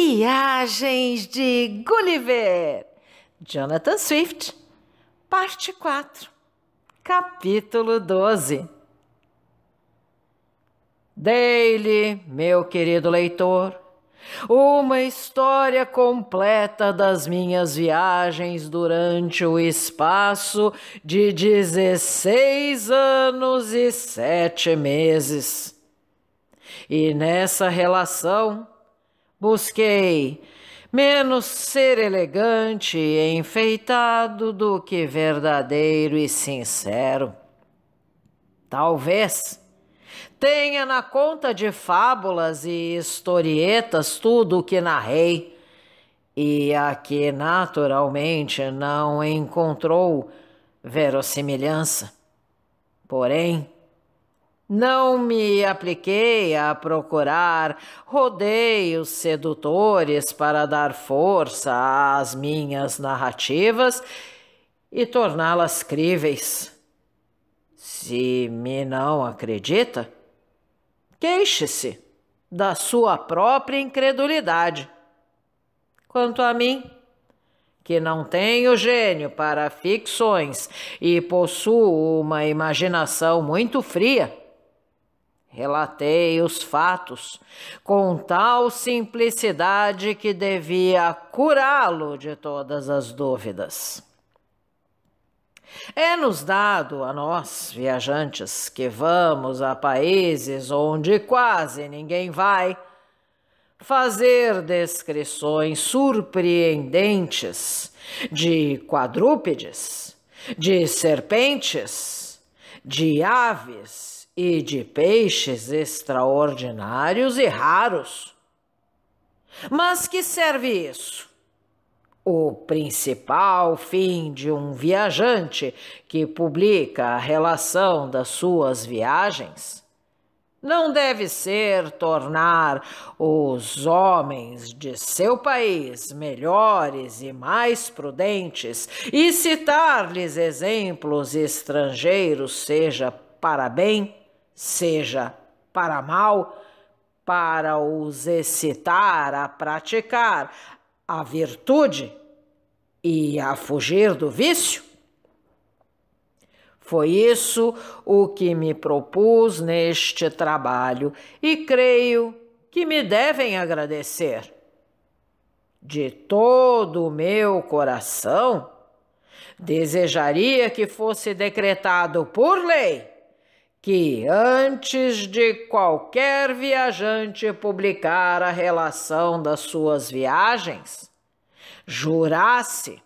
Viagens de Gulliver, Jonathan Swift, parte 4, capítulo 12. Dei-lhe, meu querido leitor, uma história completa das minhas viagens durante o espaço de 16 anos e 7 meses. E nessa relação, busquei menos ser elegante e enfeitado do que verdadeiro e sincero. Talvez tenha na conta de fábulas e historietas tudo o que narrei, e aqui naturalmente não encontrou verossimilhança. Porém, não me apliquei a procurar rodeios sedutores para dar força às minhas narrativas e torná-las críveis. Se me não acredita, queixe-se da sua própria incredulidade. Quanto a mim, que não tenho gênio para ficções e possuo uma imaginação muito fria, relatei os fatos com tal simplicidade que devia curá-lo de todas as dúvidas. É-nos dado a nós, viajantes, que vamos a países onde quase ninguém vai, fazer descrições surpreendentes de quadrúpedes, de serpentes, de aves e de peixes extraordinários e raros. Mas que serve isso? O principal fim de um viajante que publica a relação das suas viagens não deve ser tornar os homens de seu país melhores e mais prudentes e citar-lhes exemplos estrangeiros, seja para bem, seja para mal, para os excitar a praticar a virtude e a fugir do vício? Foi isso o que me propus neste trabalho e creio que me devem agradecer. De todo o meu coração, desejaria que fosse decretado por lei que antes de qualquer viajante publicar a relação das suas viagens, jurasse,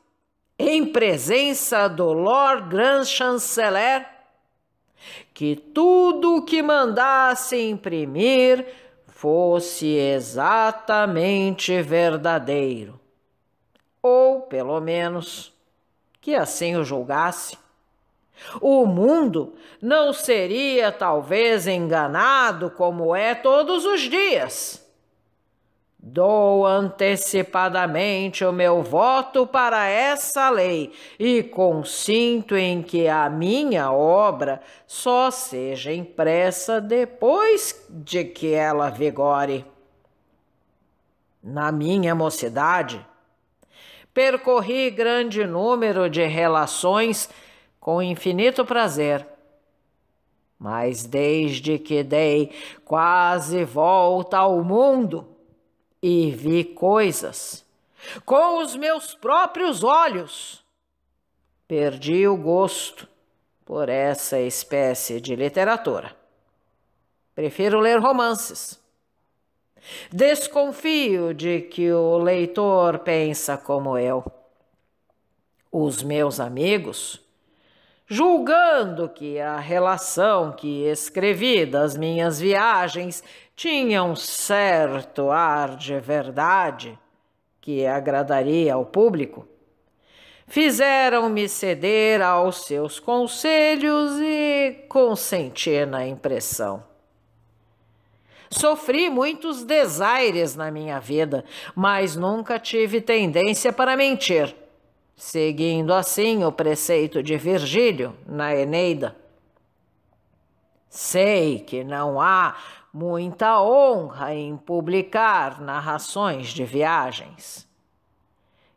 em presença do Lord Grand Chanceler, que tudo o que mandasse imprimir fosse exatamente verdadeiro, ou, pelo menos, que assim o julgasse. O mundo não seria talvez enganado como é todos os dias. Dou antecipadamente o meu voto para essa lei e consinto em que a minha obra só seja impressa depois de que ela vigore. Na minha mocidade, percorri grande número de relações com infinito prazer, mas desde que dei quase volta ao mundo e vi coisas com os meus próprios olhos, perdi o gosto por essa espécie de literatura. Prefiro ler romances. Desconfio de que o leitor pensa como eu. Os meus amigos, julgando que a relação que escrevi das minhas viagens tinha um certo ar de verdade que agradaria ao público, fizeram-me ceder aos seus conselhos e consentir na impressão. Sofri muitos desaires na minha vida, mas nunca tive tendência para mentir, seguindo assim o preceito de Virgílio na Eneida. Sei que não há muita honra em publicar narrações de viagens.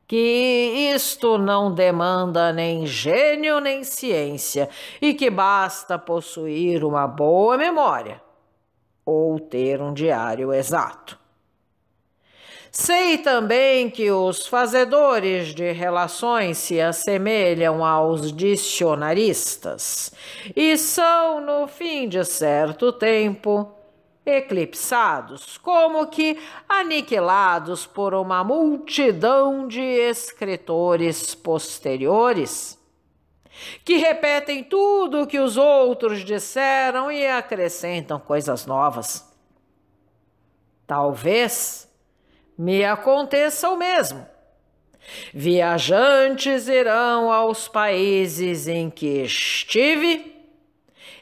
Que isto não demanda nem gênio nem ciência e que basta possuir uma boa memória ou ter um diário exato. Sei também que os fazedores de relações se assemelham aos dicionaristas e são, no fim de certo tempo, eclipsados, como que aniquilados por uma multidão de escritores posteriores, que repetem tudo o que os outros disseram e acrescentam coisas novas. Talvez me aconteça o mesmo. Viajantes irão aos países em que estive,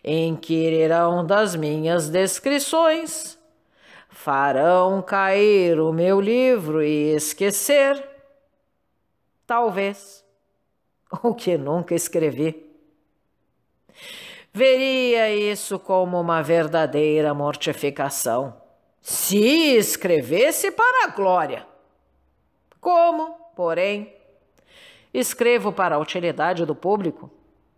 inquirirão das minhas descrições, farão cair o meu livro e esquecer, talvez, o que nunca escrevi. Veria isso como uma verdadeira mortificação, se escrevesse para a glória. Como, porém, escrevo para a utilidade do público,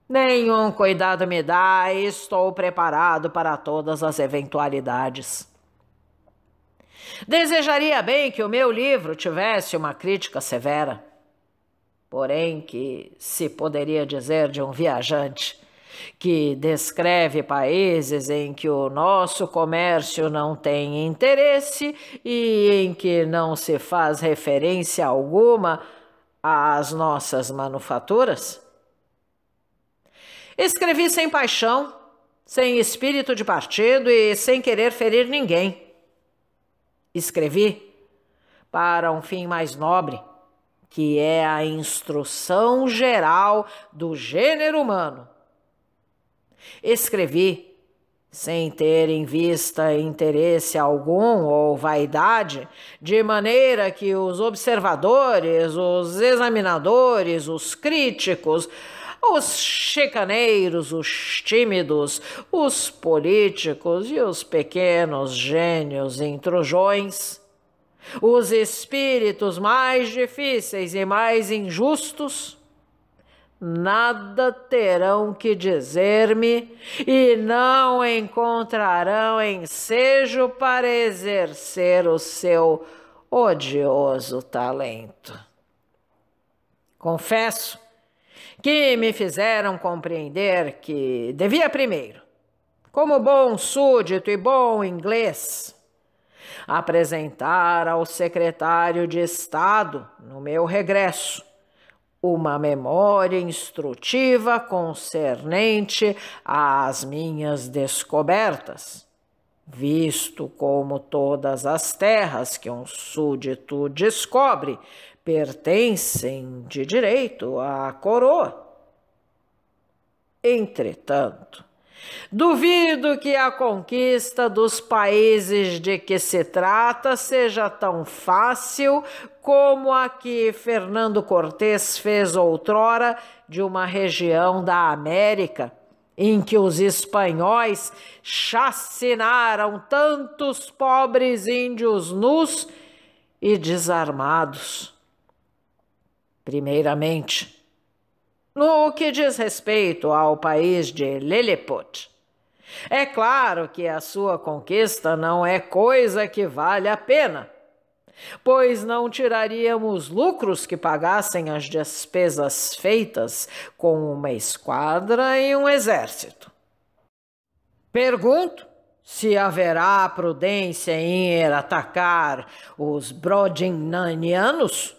nenhum cuidado me dá e estou preparado para todas as eventualidades. Desejaria bem que o meu livro tivesse uma crítica severa, porém que se poderia dizer de um viajante que descreve países em que o nosso comércio não tem interesse e em que não se faz referência alguma às nossas manufaturas? Escrevi sem paixão, sem espírito de partido e sem querer ferir ninguém. Escrevi para um fim mais nobre, que é a instrução geral do gênero humano. Escrevi sem ter em vista interesse algum ou vaidade, de maneira que os observadores, os examinadores, os críticos, os chicaneiros, os tímidos, os políticos e os pequenos gênios intrujões, os espíritos mais difíceis e mais injustos, nada terão que dizer-me e não encontrarão ensejo para exercer o seu odioso talento. Confesso que me fizeram compreender que devia primeiro, como bom súdito e bom inglês, apresentar ao secretário de Estado, no meu regresso, uma memória instrutiva concernente às minhas descobertas, visto como todas as terras que um súdito descobre pertencem de direito à coroa. Entretanto, duvido que a conquista dos países de que se trata seja tão fácil como a que Fernando Cortés fez outrora de uma região da América, em que os espanhóis chacinaram tantos pobres índios nus e desarmados. Primeiramente, no que diz respeito ao país de Lilliput, é claro que a sua conquista não é coisa que vale a pena, pois não tiraríamos lucros que pagassem as despesas feitas com uma esquadra e um exército. Pergunto se haverá prudência em ir atacar os Brodinanianos.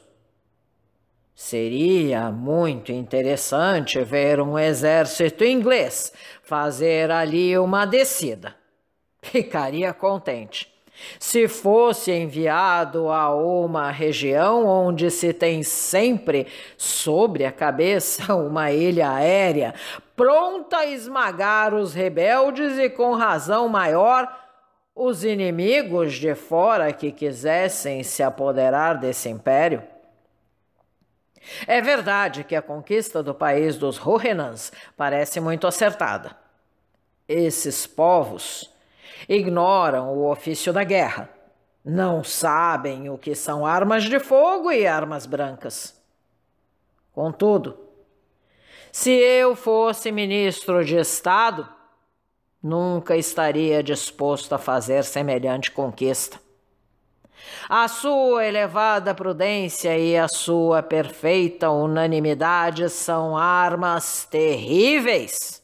Seria muito interessante ver um exército inglês fazer ali uma descida. Ficaria contente se fosse enviado a uma região onde se tem sempre sobre a cabeça uma ilha aérea, pronta a esmagar os rebeldes e, com razão maior, os inimigos de fora que quisessem se apoderar desse império. É verdade que a conquista do país dos Rohingyas parece muito acertada. Esses povos ignoram o ofício da guerra, não sabem o que são armas de fogo e armas brancas. Contudo, se eu fosse ministro de Estado, nunca estaria disposto a fazer semelhante conquista. A sua elevada prudência e a sua perfeita unanimidade são armas terríveis.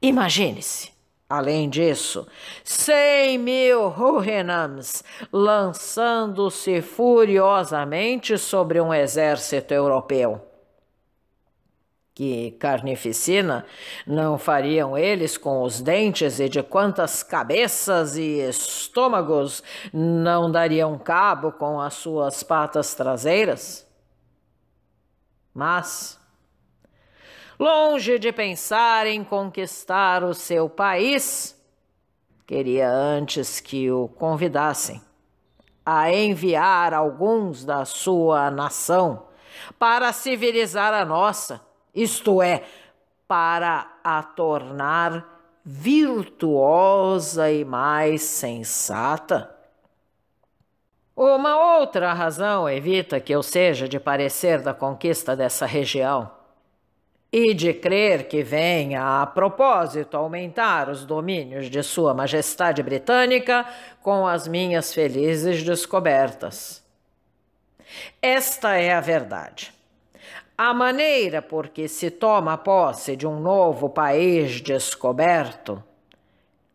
Imagine-se, além disso, 100.000 Houyhnhnms lançando-se furiosamente sobre um exército europeu. Que carnificina não fariam eles com os dentes e de quantas cabeças e estômagos não dariam cabo com as suas patas traseiras? Mas, longe de pensar em conquistar o seu país, queria antes que o convidassem a enviar alguns da sua nação para civilizar a nossa, isto é, para a tornar virtuosa e mais sensata. Uma outra razão evita que eu seja de parecer da conquista dessa região e de crer que venha a propósito aumentar os domínios de Sua Majestade Britânica com as minhas felizes descobertas. Esta é a verdade. A maneira por que se toma posse de um novo país descoberto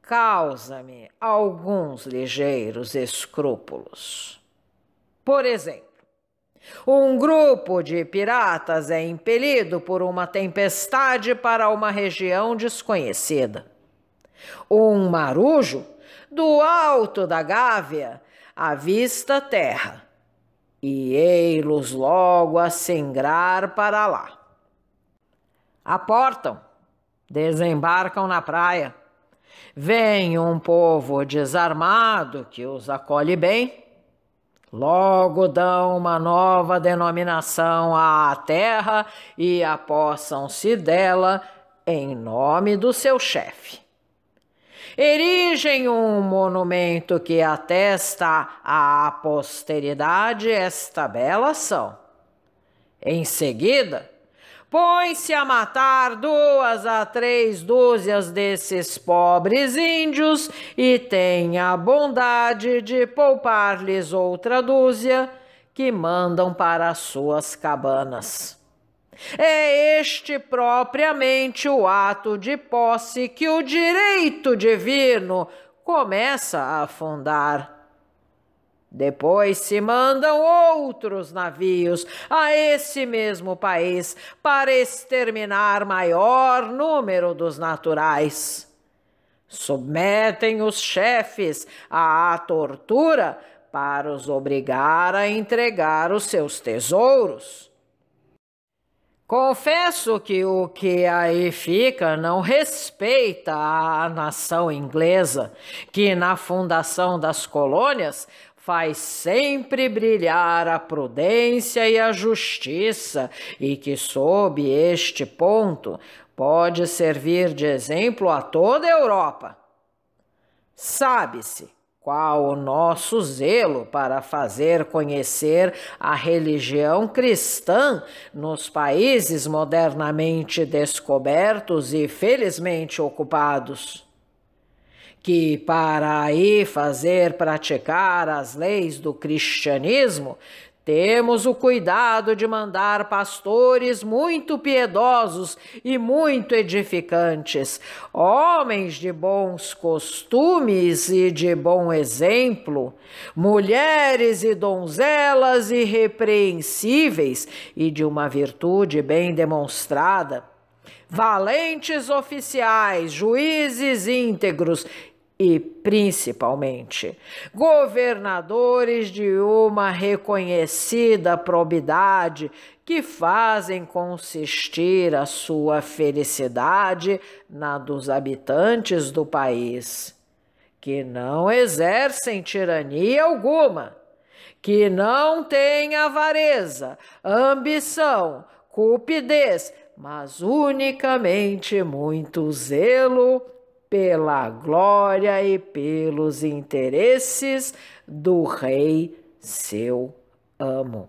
causa-me alguns ligeiros escrúpulos. Por exemplo, um grupo de piratas é impelido por uma tempestade para uma região desconhecida. Um marujo, do alto da Gávea, avista terra, e ei-los logo a singrar para lá. Aportam, desembarcam na praia, vem um povo desarmado que os acolhe bem, logo dão uma nova denominação à terra e apossam-se dela em nome do seu chefe. Erigem um monumento que atesta à posteridade esta bela ação. Em seguida, põe-se a matar 2 a 3 dúzias desses pobres índios e tem a bondade de poupar-lhes outra dúzia que mandam para as suas cabanas. É este propriamente o ato de posse que o direito divino começa a fundar. Depois se mandam outros navios a esse mesmo país para exterminar maior número dos naturais. Submetem os chefes à tortura para os obrigar a entregar os seus tesouros. Confesso que o que aí fica não respeita a nação inglesa, que na fundação das colônias faz sempre brilhar a prudência e a justiça, e que, sob este ponto, pode servir de exemplo a toda a Europa. Sabe-se qual o nosso zelo para fazer conhecer a religião cristã nos países modernamente descobertos e felizmente ocupados, que para aí fazer praticar as leis do cristianismo, temos o cuidado de mandar pastores muito piedosos e muito edificantes, homens de bons costumes e de bom exemplo, mulheres e donzelas irrepreensíveis e de uma virtude bem demonstrada, valentes oficiais, juízes íntegros e, principalmente, governadores de uma reconhecida probidade que fazem consistir a sua felicidade na dos habitantes do país, que não exercem tirania alguma, que não têm avareza, ambição, cupidez, mas unicamente muito zelo pela glória e pelos interesses do rei seu amo.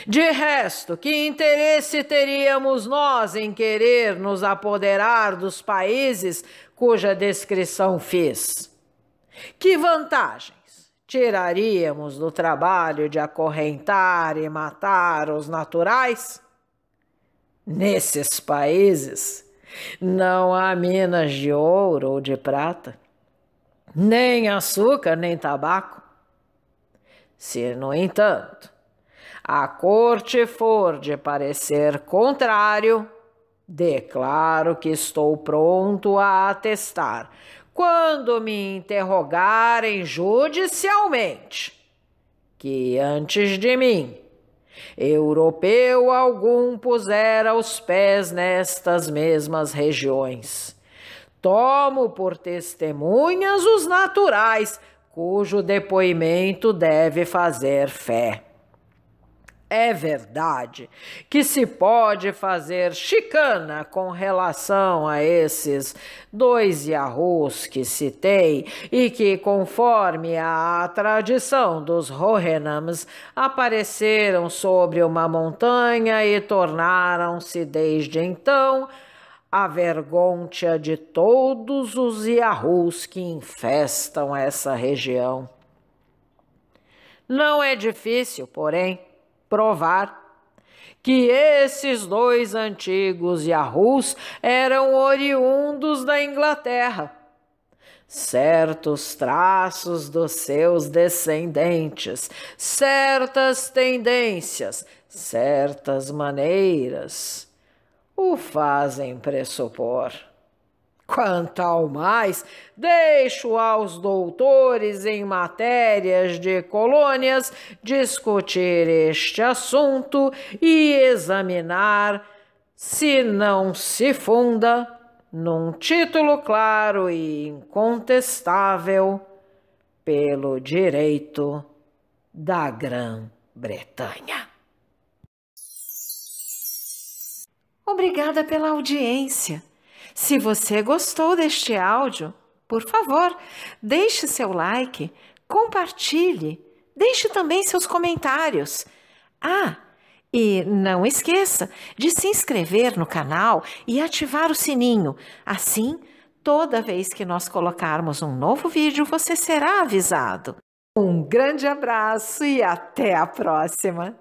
De resto, que interesse teríamos nós em querer nos apoderar dos países cuja descrição fiz? Que vantagens tiraríamos do trabalho de acorrentar e matar os naturais? Nesses países não há minas de ouro ou de prata, nem açúcar, nem tabaco. Se, no entanto, a corte for de parecer contrário, declaro que estou pronto a atestar, quando me interrogarem judicialmente, que antes de mim, europeu algum pusera os pés nestas mesmas regiões. Tomo por testemunhas os naturais, cujo depoimento deve fazer fé. É verdade que se pode fazer chicana com relação a esses 2 yahoos que citei e que, conforme a tradição dos Hohennams, apareceram sobre uma montanha e tornaram-se desde então a vergonha de todos os yahoos que infestam essa região. Não é difícil, porém, provar que esses 2 antigos yahoos eram oriundos da Inglaterra. Certos traços dos seus descendentes, certas tendências, certas maneiras o fazem pressupor. Quanto ao mais, deixo aos doutores em matérias de colônias discutir este assunto e examinar se não se funda num título claro e incontestável pelo direito da Grã-Bretanha. Obrigada pela audiência. Se você gostou deste áudio, por favor, deixe seu like, compartilhe, deixe também seus comentários. E não esqueça de se inscrever no canal e ativar o sininho. Assim, toda vez que nós colocarmos um novo vídeo, você será avisado. Um grande abraço e até a próxima!